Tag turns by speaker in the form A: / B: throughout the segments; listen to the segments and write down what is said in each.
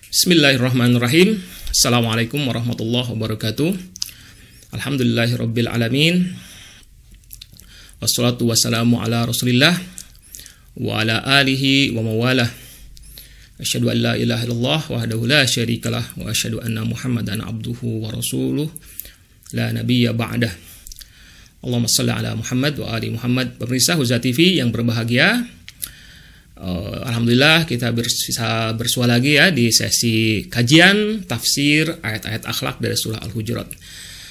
A: Bismillahirrahmanirrahim. Assalamualaikum warahmatullahi wabarakatuh. Alhamdulillahirabbil alamin. Wassalatu wassalamu ala Rasulillah wa ala alihi wa mawalah. Asyhadu an la ilaha illallah wahdahu la syarikalah wa asyhadu anna Muhammadan abduhu wa rasuluh la nabiyya ba'dah. Allahumma shalli ala Muhammad wa ali Muhammad. Pemirsa Huza TV yang berbahagia, alhamdulillah kita bisa bersua lagi ya di sesi kajian tafsir ayat-ayat akhlak dari surah Al-Hujurat.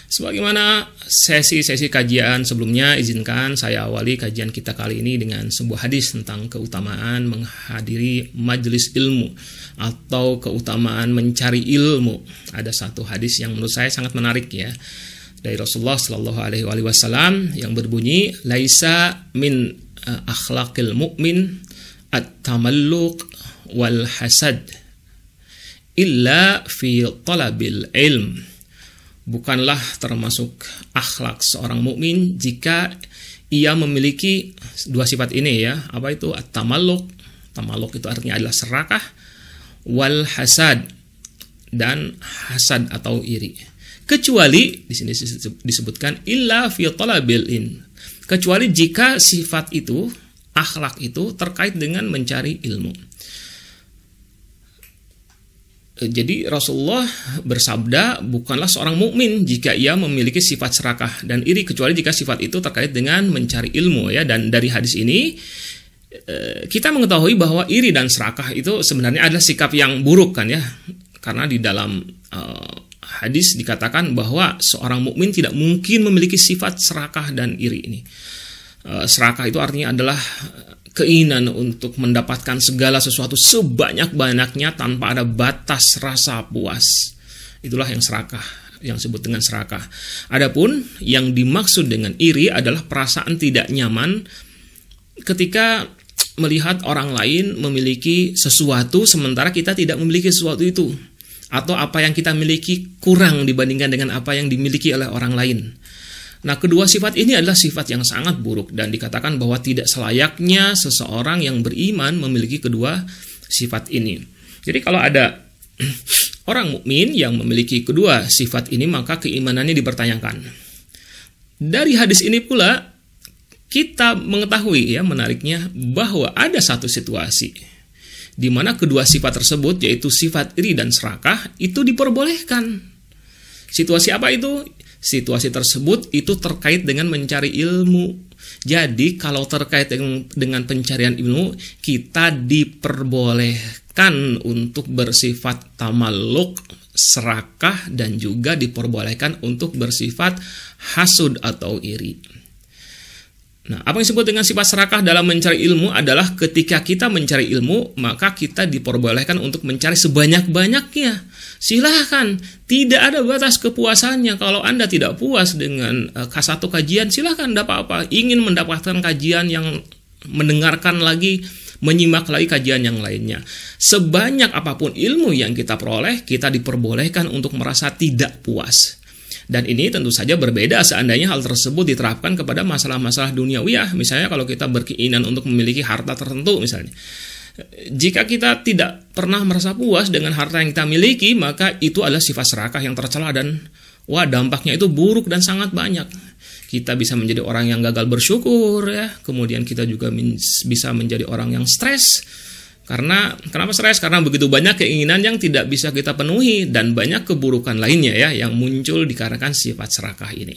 A: Sebagaimana sesi-sesi kajian sebelumnya, izinkan saya awali kajian kita kali ini dengan sebuah hadis tentang keutamaan menghadiri majelis ilmu atau keutamaan mencari ilmu. Ada satu hadis yang menurut saya sangat menarik ya, dari Rasulullah Shallallahu Alaihi Wasallam yang berbunyi, laisa min akhlaqil mu'min at-tamalluq wal hasad illa fi talabil ilm. Bukanlah termasuk akhlak seorang mukmin jika ia memiliki dua sifat ini ya. Apa itu? At-tamalluq. Tamalluq itu artinya adalah serakah, wal hasad, dan hasad atau iri. Kecuali di sini disebutkan illa fi talabil ilm. Kecuali jika sifat itu, akhlak itu terkait dengan mencari ilmu. Jadi Rasulullah bersabda, bukanlah seorang mukmin jika ia memiliki sifat serakah dan iri, kecuali jika sifat itu terkait dengan mencari ilmu ya. Dan dari hadis ini kita mengetahui bahwa iri dan serakah itu sebenarnya adalah sikap yang buruk kan ya. Karena di dalam hadis dikatakan bahwa seorang mukmin tidak mungkin memiliki sifat serakah dan iri ini. Serakah itu artinya adalah keinginan untuk mendapatkan segala sesuatu sebanyak-banyaknya tanpa ada batas rasa puas. Itulah yang serakah, yang disebut dengan serakah. Adapun yang dimaksud dengan iri adalah perasaan tidak nyaman ketika melihat orang lain memiliki sesuatu sementara kita tidak memiliki sesuatu itu, atau apa yang kita miliki kurang dibandingkan dengan apa yang dimiliki oleh orang lain. Nah, kedua sifat ini adalah sifat yang sangat buruk dan dikatakan bahwa tidak selayaknya seseorang yang beriman memiliki kedua sifat ini. Jadi kalau ada orang mukmin yang memiliki kedua sifat ini, maka keimanannya dipertanyakan. Dari hadis ini pula kita mengetahui ya, menariknya, bahwa ada satu situasi di mana kedua sifat tersebut, yaitu sifat iri dan serakah, itu diperbolehkan. Situasi apa itu? Situasi tersebut itu terkait dengan mencari ilmu. Jadi kalau terkait dengan pencarian ilmu, kita diperbolehkan untuk bersifat tamalluq, serakah, dan juga diperbolehkan untuk bersifat hasud atau iri. Nah, apa yang disebut dengan sifat serakah dalam mencari ilmu adalah ketika kita mencari ilmu, maka kita diperbolehkan untuk mencari sebanyak-banyaknya. Silahkan, tidak ada batas kepuasannya. Kalau Anda tidak puas dengan satu kajian, silahkan, tidak apa-apa. Ingin mendapatkan kajian yang mendengarkan lagi, menyimak lagi kajian yang lainnya. Sebanyak apapun ilmu yang kita peroleh, kita diperbolehkan untuk merasa tidak puas. Dan ini tentu saja berbeda seandainya hal tersebut diterapkan kepada masalah-masalah duniawiyah. Misalnya kalau kita berkeinginan untuk memiliki harta tertentu misalnya. Jika kita tidak pernah merasa puas dengan harta yang kita miliki, maka itu adalah sifat serakah yang tercela dan dampaknya itu buruk dan sangat banyak. Kita bisa menjadi orang yang gagal bersyukur ya. Kemudian kita juga bisa menjadi orang yang stres. Kenapa stres? Karena begitu banyak keinginan yang tidak bisa kita penuhi dan banyak keburukan lainnya ya yang muncul dikarenakan sifat serakah ini.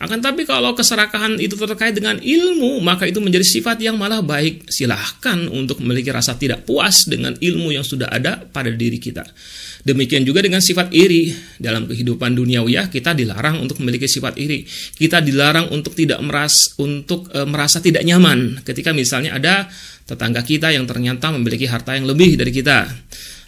A: Akan tapi kalau keserakahan itu terkait dengan ilmu, maka itu menjadi sifat yang malah baik. Silahkan untuk memiliki rasa tidak puas dengan ilmu yang sudah ada pada diri kita. Demikian juga dengan sifat iri. Dalam kehidupan duniawiyah kita dilarang untuk memiliki sifat iri. Kita dilarang untuk merasa tidak nyaman ketika misalnya ada tetangga kita yang ternyata memiliki harta yang lebih dari kita.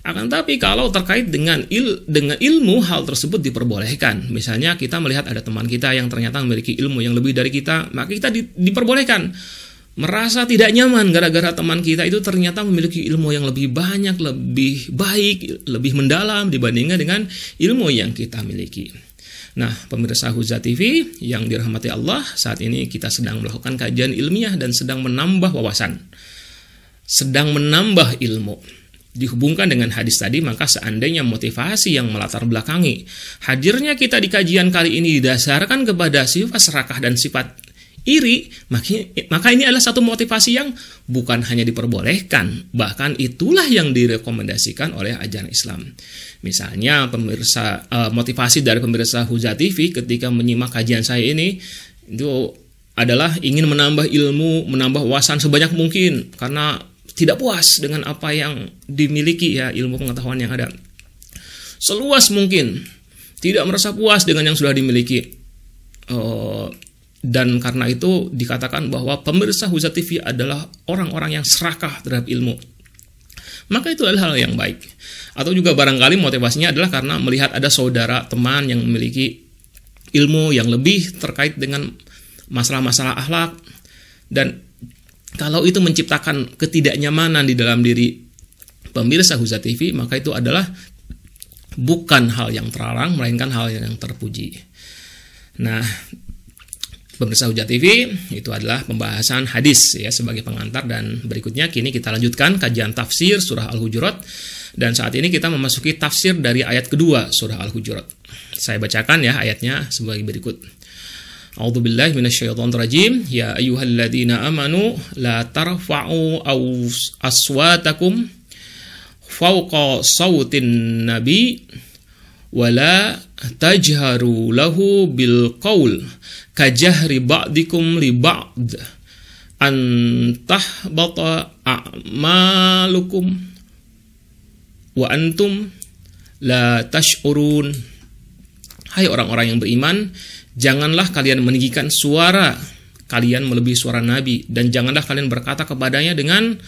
A: Akan tapi kalau terkait dengan ilmu, hal tersebut diperbolehkan. Misalnya kita melihat ada teman kita yang ternyata memiliki ilmu yang lebih dari kita, maka kita diperbolehkan merasa tidak nyaman gara-gara teman kita itu ternyata memiliki ilmu yang lebih banyak, lebih baik, lebih mendalam dibandingkan dengan ilmu yang kita miliki. Nah, pemirsa Huza TV yang dirahmati Allah, saat ini kita sedang melakukan kajian ilmiah dan sedang menambah wawasan, sedang menambah ilmu. dihubungkan dengan hadis tadi, maka seandainya motivasi yang melatar belakangi hadirnya kita di kajian kali ini didasarkan kepada sifat serakah dan sifat iri, maka ini adalah satu motivasi yang bukan hanya diperbolehkan, bahkan itulah yang direkomendasikan oleh ajaran Islam. Misalnya pemirsa, motivasi dari pemirsa Huza TV ketika menyimak kajian saya ini itu adalah ingin menambah ilmu, menambah wawasan sebanyak mungkin karena tidak puas dengan apa yang dimiliki, ya, ilmu pengetahuan yang ada. Seluas mungkin, tidak merasa puas dengan yang sudah dimiliki. Dan karena itu dikatakan bahwa pemirsa Huza TV adalah orang-orang yang serakah terhadap ilmu. Maka itu adalah hal yang baik. Atau juga barangkali motivasinya adalah karena melihat ada saudara, teman yang memiliki ilmu yang lebih terkait dengan masalah-masalah akhlak, dan kalau itu menciptakan ketidaknyamanan di dalam diri pemirsa Huza TV, maka itu adalah bukan hal yang terlarang, melainkan hal yang terpuji. Nah, pemirsa Huza TV, itu adalah pembahasan hadis ya sebagai pengantar, dan berikutnya kini kita lanjutkan kajian tafsir surah Al-Hujurat, dan saat ini kita memasuki tafsir dari ayat kedua surah Al-Hujurat. Saya bacakan ya ayatnya sebagai berikut. A'udzubillahi minasyaitonirrajim. Ya ayyuhalladzina amanu la tarfa'u aswatakum fawqa sautin nabi wa la tajharu lahu bil qaul kajahri ba'dikum li ba'd an tahbata a'malukum wa antum la tash'urun. Hai orang-orang yang beriman, janganlah kalian meninggikan suara kalian melebihi suara Nabi, dan janganlah kalian berkata kepadanya dengan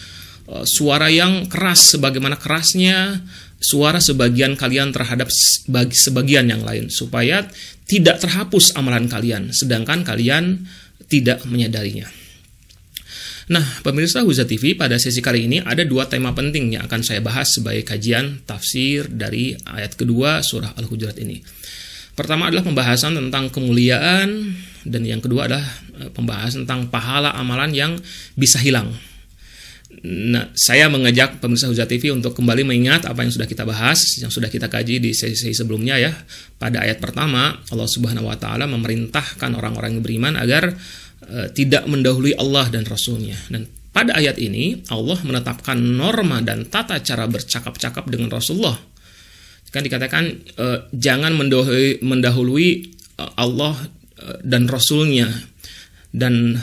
A: suara yang keras sebagaimana kerasnya suara sebagian kalian terhadap sebagian yang lain, supaya tidak terhapus amalan kalian sedangkan kalian tidak menyadarinya. Nah, pemirsa Huza TV, pada sesi kali ini ada dua tema penting yang akan saya bahas sebagai kajian tafsir dari ayat kedua surah Al-Hujurat ini. Pertama adalah pembahasan tentang kemuliaan, dan yang kedua adalah pembahasan tentang pahala amalan yang bisa hilang. Nah, saya mengajak pemirsa Huza TV untuk kembali mengingat apa yang sudah kita bahas, yang sudah kita kaji di sesi sebelumnya ya. Pada ayat pertama, Allah Subhanahu wa taala memerintahkan orang-orang yang beriman agar tidak mendahului Allah dan Rasul-Nya. Dan pada ayat ini Allah menetapkan norma dan tata cara bercakap-cakap dengan Rasulullah. Kan dikatakan jangan mendahului Allah dan Rasul-Nya, dan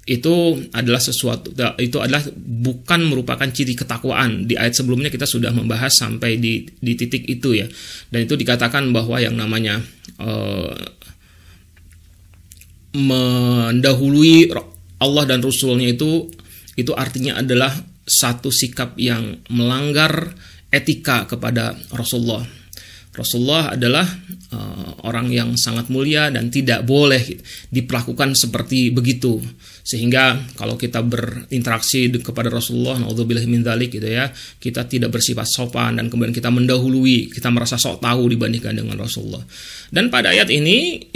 A: itu adalah sesuatu, itu adalah bukan merupakan ciri ketakwaan. Di ayat sebelumnya kita sudah membahas sampai di titik itu ya, dan itu dikatakan bahwa yang namanya mendahului Allah dan Rasul-Nya itu artinya adalah satu sikap yang melanggar etika kepada Rasulullah. Rasulullah adalah orang yang sangat mulia dan tidak boleh diperlakukan seperti begitu. Sehingga kalau kita berinteraksi kepada Rasulullah, naudzubillahi min dzalik gitu ya, kita tidak bersifat sopan dan kemudian kita mendahului, kita merasa sok tahu dibandingkan dengan Rasulullah. Dan pada ayat ini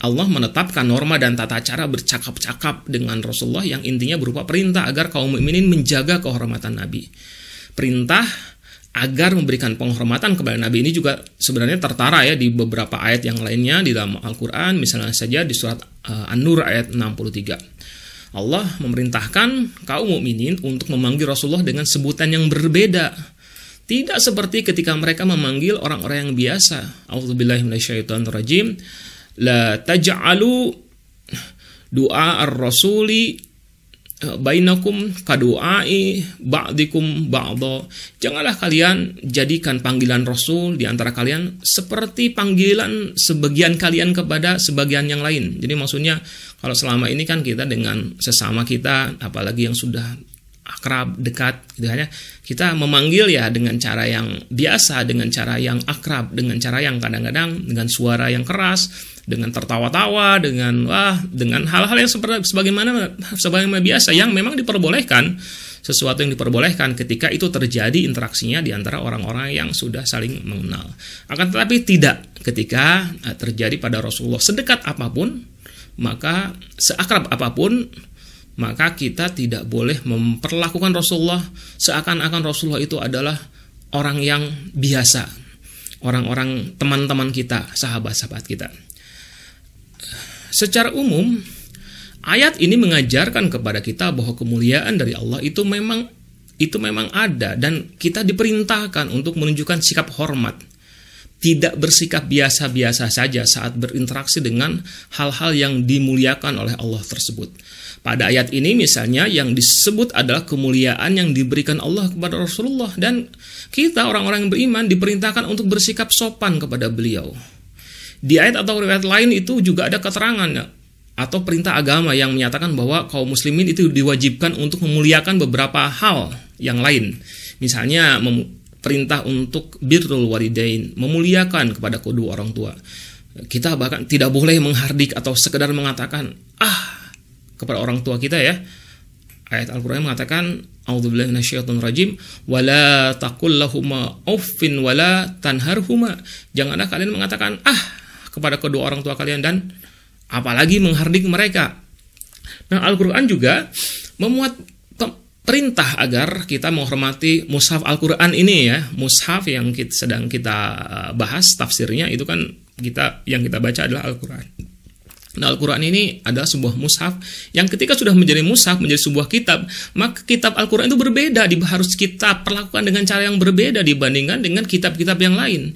A: Allah menetapkan norma dan tata cara bercakap-cakap dengan Rasulullah yang intinya berupa perintah agar kaum mukminin menjaga kehormatan Nabi. Perintah agar memberikan penghormatan kepada Nabi ini juga sebenarnya tertara ya di beberapa ayat yang lainnya di dalam Al-Quran, misalnya saja di surat An-Nur ayat 63. Allah memerintahkan kaum mukminin untuk memanggil Rasulullah dengan sebutan yang berbeda. Tidak seperti ketika mereka memanggil orang-orang yang biasa. A'udzubillahi minasyaitonirrajim. La taj'alu du'a ar-rasuli bainakum kadu'ai ba'dikum ba'dha. Janganlah kalian jadikan panggilan Rasul di antara kalian seperti panggilan sebagian kalian kepada sebagian yang lain. Jadi maksudnya kalau selama ini kan kita dengan sesama kita, apalagi yang sudah akrab, dekat gitu ya, kita memanggil ya dengan cara yang biasa, dengan cara yang akrab, dengan cara yang kadang-kadang dengan suara yang keras, dengan tertawa-tawa, dengan hal-hal yang sebagaimana biasa yang memang diperbolehkan, sesuatu yang diperbolehkan ketika itu terjadi interaksinya di antara orang-orang yang sudah saling mengenal. Akan tetapi tidak ketika terjadi pada Rasulullah. Sedekat apapun, maka seakrab apapun, maka kita tidak boleh memperlakukan Rasulullah seakan-akan Rasulullah itu adalah orang yang biasa, orang-orang teman-teman kita, sahabat-sahabat kita. Secara umum, ayat ini mengajarkan kepada kita bahwa kemuliaan dari Allah itu memang ada, dan kita diperintahkan untuk menunjukkan sikap hormat, tidak bersikap biasa-biasa saja saat berinteraksi dengan hal-hal yang dimuliakan oleh Allah tersebut. Pada ayat ini misalnya yang disebut adalah kemuliaan yang diberikan Allah kepada Rasulullah, dan kita orang-orang yang beriman diperintahkan untuk bersikap sopan kepada beliau. Di ayat atau riwayat lain itu juga ada keterangan atau perintah agama yang menyatakan bahwa kaum muslimin itu diwajibkan untuk memuliakan beberapa hal yang lain. Misalnya perintah untuk birrul walidain, memuliakan kepada kedua orang tua. Kita bahkan tidak boleh menghardik atau sekedar mengatakan kepada orang tua kita ya. Ayat Al-Qur'an mengatakan a'udzubillahi minasyaitonir rajim wala taqul lahuma uffin wala tanharhuma. Janganlah kalian mengatakan kepada kedua orang tua kalian dan apalagi menghardik mereka. Nah, Al-Qur'an juga memuat perintah agar kita menghormati mushaf Al-Qur'an ini ya. Mushaf yang sedang kita bahas tafsirnya itu kan yang kita baca adalah Al-Qur'an. Nah, Al-Quran ini adalah sebuah mushaf yang ketika sudah menjadi mushaf, menjadi sebuah kitab, maka kitab Al-Quran itu berbeda, harus kita perlakukan dengan cara yang berbeda dibandingkan dengan kitab-kitab yang lain.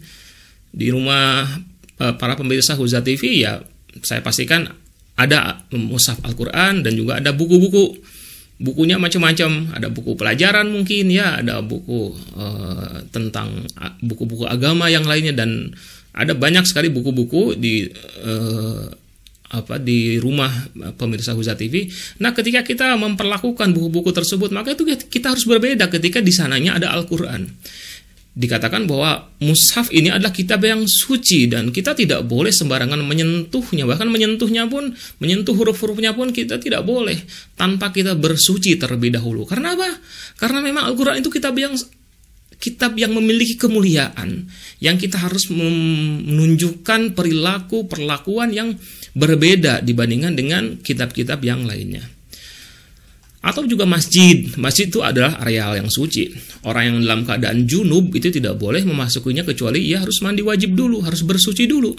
A: Di rumah para pemirsa Huza TV ya, saya pastikan ada mushaf Al-Quran dan juga ada buku-buku. Bukunya macam-macam, ada buku pelajaran mungkin ya, ada buku tentang buku-buku agama yang lainnya, dan ada banyak sekali buku-buku di rumah pemirsa Huza TV. Nah, ketika kita memperlakukan buku-buku tersebut, maka itu kita harus berbeda ketika di sananya ada Al-Quran. Dikatakan bahwa mushaf ini adalah kitab yang suci dan kita tidak boleh sembarangan menyentuhnya. Bahkan menyentuh huruf-hurufnya pun kita tidak boleh tanpa kita bersuci terlebih dahulu. Karena apa? Karena memang Al-Quran itu kitab yang memiliki kemuliaan, yang kita harus menunjukkan perlakuan yang berbeda dibandingkan dengan kitab-kitab yang lainnya. Atau juga masjid itu adalah areal yang suci. Orang yang dalam keadaan junub itu tidak boleh memasukinya kecuali ia harus mandi wajib dulu, harus bersuci dulu.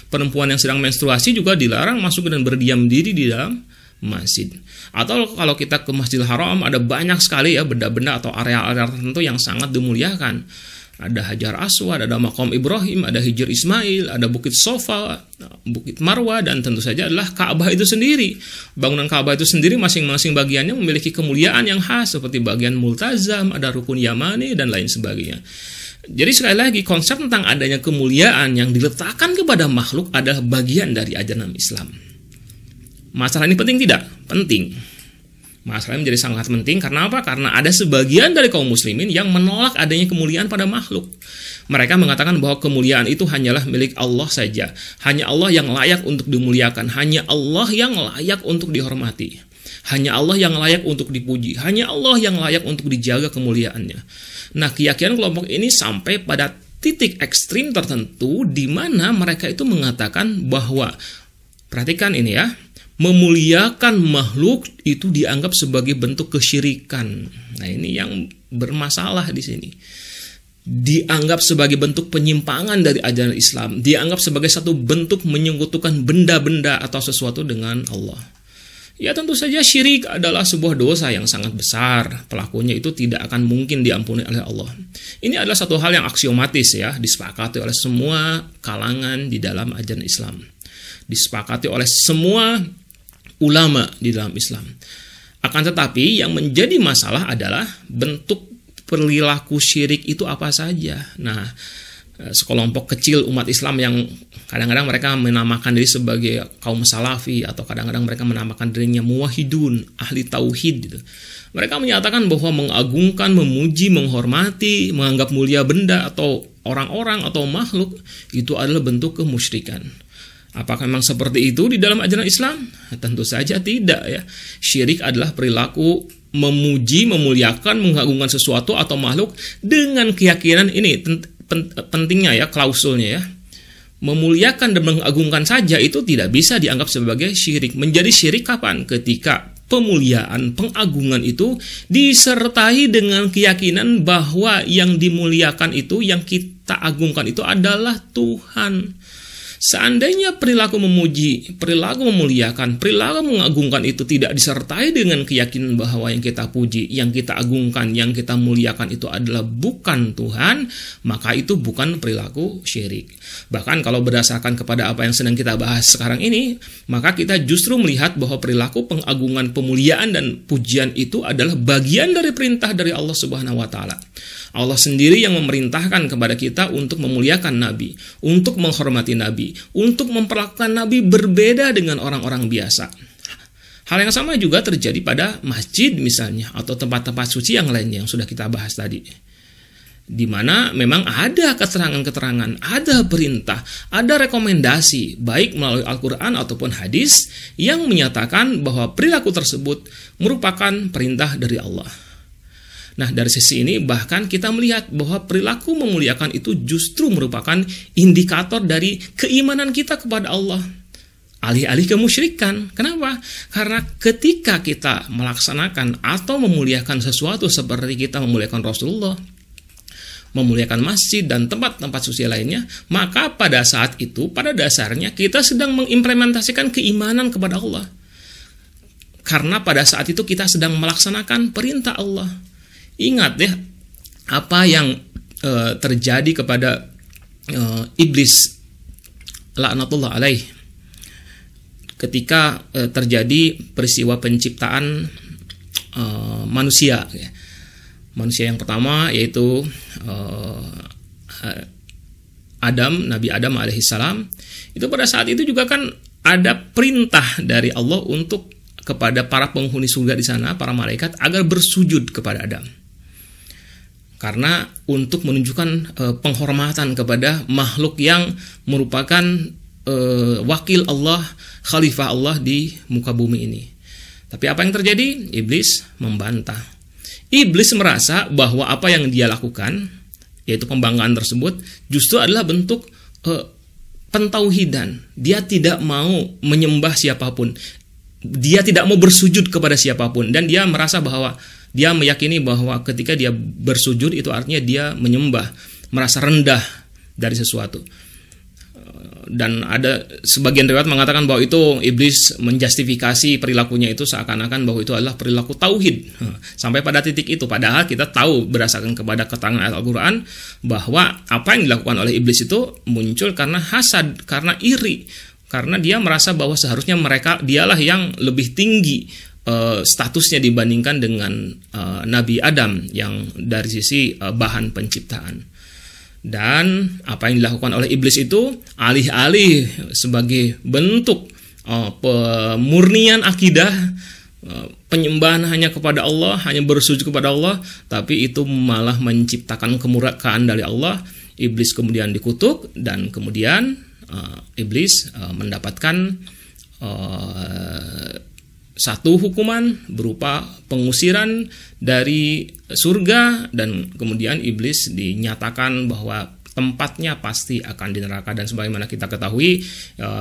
A: Perempuan yang sedang menstruasi juga dilarang masuk dan berdiam diri di dalam masjid. Atau kalau kita ke Masjidil Haram, ada banyak sekali ya benda-benda atau area-area tertentu yang sangat dimuliakan. Ada Hajar Aswad, ada Maqam Ibrahim, ada Hijr Ismail, ada Bukit Sofa, Bukit Marwah, dan tentu saja adalah Ka'bah itu sendiri. Bangunan Ka'bah itu sendiri masing-masing bagiannya memiliki kemuliaan yang khas, seperti bagian multazam, ada rukun Yamani, dan lain sebagainya. Jadi sekali lagi, konsep tentang adanya kemuliaan yang diletakkan kepada makhluk adalah bagian dari ajaran Islam. Masalah ini penting tidak? Penting. Masalah ini menjadi sangat penting karena apa? Karena ada sebagian dari kaum muslimin yang menolak adanya kemuliaan pada makhluk. Mereka mengatakan bahwa kemuliaan itu hanyalah milik Allah saja. Hanya Allah yang layak untuk dimuliakan. Hanya Allah yang layak untuk dihormati. Hanya Allah yang layak untuk dipuji. Hanya Allah yang layak untuk dijaga kemuliaannya. Nah, keyakinan kelompok ini sampai pada titik ekstrim tertentu di mana mereka itu mengatakan bahwa, perhatikan ini ya, memuliakan makhluk itu dianggap sebagai bentuk kesyirikan. Nah, ini yang bermasalah di sini. Dianggap sebagai bentuk penyimpangan dari ajaran Islam. Dianggap sebagai satu bentuk menyekutukan benda-benda atau sesuatu dengan Allah. Ya, tentu saja syirik adalah sebuah dosa yang sangat besar. Pelakunya itu tidak akan mungkin diampuni oleh Allah. Ini adalah satu hal yang aksiomatis ya, disepakati oleh semua kalangan di dalam ajaran Islam. Disepakati oleh semua ulama di dalam Islam. Akan tetapi yang menjadi masalah adalah bentuk perilaku syirik itu apa saja. Nah, sekelompok kecil umat Islam yang kadang-kadang mereka menamakan diri sebagai kaum salafi, atau kadang-kadang mereka menamakan dirinya muwahhidun, ahli tauhid gitu. Mereka menyatakan bahwa mengagungkan, memuji, menghormati, menganggap mulia benda atau orang-orang atau makhluk itu adalah bentuk kemusyrikan. Apakah memang seperti itu di dalam ajaran Islam? Tentu saja tidak ya. Syirik adalah perilaku memuji, memuliakan, mengagungkan sesuatu atau makhluk dengan keyakinan ini pentingnya ya, klausulnya ya. Memuliakan dan mengagungkan saja itu tidak bisa dianggap sebagai syirik. Menjadi syirik kapan? Ketika pemuliaan, pengagungan itu disertai dengan keyakinan bahwa yang dimuliakan itu, yang kita agungkan itu adalah Tuhan. Seandainya perilaku memuji, perilaku memuliakan, perilaku mengagungkan itu tidak disertai dengan keyakinan bahwa yang kita puji, yang kita agungkan, yang kita muliakan itu adalah bukan Tuhan, maka itu bukan perilaku syirik. Bahkan kalau berdasarkan kepada apa yang sedang kita bahas sekarang ini, maka kita justru melihat bahwa perilaku pengagungan, pemuliaan, dan pujian itu adalah bagian dari perintah dari Allah Subhanahu wa Ta'ala. Allah sendiri yang memerintahkan kepada kita untuk memuliakan Nabi, untuk menghormati Nabi, untuk memperlakukan Nabi berbeda dengan orang-orang biasa. Hal yang sama juga terjadi pada masjid misalnya, atau tempat-tempat suci yang lainnya yang sudah kita bahas tadi. Di mana memang ada keterangan-keterangan, ada perintah, ada rekomendasi, baik melalui Al-Quran ataupun hadis, yang menyatakan bahwa perilaku tersebut merupakan perintah dari Allah. Nah, dari sisi ini bahkan kita melihat bahwa perilaku memuliakan itu justru merupakan indikator dari keimanan kita kepada Allah, alih-alih kemusyrikan. Kenapa? Karena ketika kita melaksanakan atau memuliakan sesuatu seperti kita memuliakan Rasulullah, memuliakan masjid dan tempat-tempat suci lainnya, maka pada saat itu, pada dasarnya kita sedang mengimplementasikan keimanan kepada Allah. Karena pada saat itu kita sedang melaksanakan perintah Allah. Ingat ya, apa yang terjadi kepada iblis laknatullah alaih ketika terjadi peristiwa penciptaan manusia. Manusia yang pertama yaitu Adam, Nabi Adam alaihissalam. Itu pada saat itu juga kan ada perintah dari Allah untuk kepada para penghuni surga di sana, para malaikat, agar bersujud kepada Adam. Karena untuk menunjukkan penghormatan kepada makhluk yang merupakan wakil Allah, khalifah Allah di muka bumi ini. Tapi apa yang terjadi? Iblis membantah. Iblis merasa bahwa apa yang dia lakukan, yaitu pembanggaan tersebut, justru adalah bentuk pentauhidan. Dia tidak mau menyembah siapapun. Dia tidak mau bersujud kepada siapapun. Dan dia merasa bahwa dia meyakini bahwa ketika dia bersujud itu artinya dia menyembah, merasa rendah dari sesuatu. Dan ada sebagian riwayat mengatakan bahwa itu iblis menjustifikasi perilakunya itu seakan-akan bahwa itu adalah perilaku tauhid. Sampai pada titik itu, padahal kita tahu berdasarkan kepada keterangan ayat Al-Quran bahwa apa yang dilakukan oleh iblis itu muncul karena hasad, karena iri, karena dia merasa bahwa seharusnya dialah yang lebih tinggi statusnya dibandingkan dengan Nabi Adam yang dari sisi bahan penciptaan. Dan apa yang dilakukan oleh iblis itu alih-alih sebagai bentuk pemurnian akidah, penyembahan hanya kepada Allah, hanya bersujud kepada Allah, tapi itu malah menciptakan kemurkaan dari Allah. Iblis kemudian dikutuk dan kemudian iblis mendapatkan satu hukuman berupa pengusiran dari surga, dan kemudian iblis dinyatakan bahwa tempatnya pasti akan di neraka. Dan sebagaimana kita ketahui,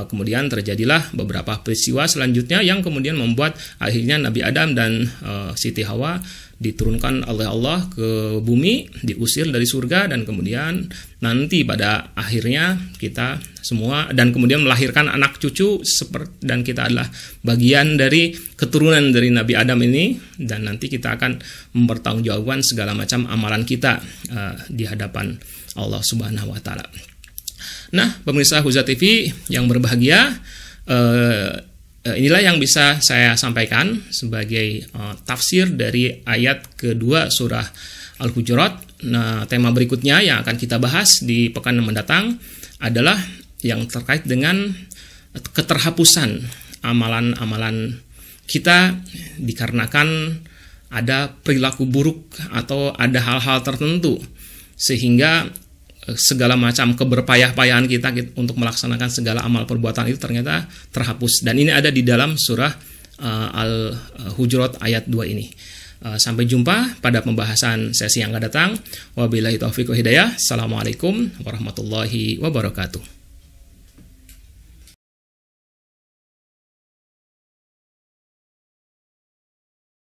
A: kemudian terjadilah beberapa peristiwa selanjutnya yang kemudian membuat akhirnya Nabi Adam dan Siti Hawa diturunkan oleh Allah ke bumi, diusir dari surga, dan kemudian nanti pada akhirnya kita semua dan kemudian melahirkan anak cucu dan kita adalah bagian dari keturunan dari Nabi Adam ini, dan nanti kita akan mempertanggungjawabkan segala macam amalan kita di hadapan Allah Subhanahu wa Ta'ala. Nah, pemirsa Huza TV yang berbahagia, inilah yang bisa saya sampaikan sebagai tafsir dari ayat kedua surah Al-Hujurat. Nah, tema berikutnya yang akan kita bahas di pekan mendatang adalah yang terkait dengan keterhapusan amalan-amalan kita dikarenakan ada perilaku buruk atau ada hal-hal tertentu, sehingga segala macam keberpayah-payahan kita untuk melaksanakan segala amal perbuatan itu ternyata terhapus. Dan ini ada di dalam surah Al-Hujurat ayat 2 ini. Sampai jumpa pada pembahasan sesi yang akan datang. Wabillahi taufiq wa hidayah. Assalamualaikum warahmatullahi wabarakatuh.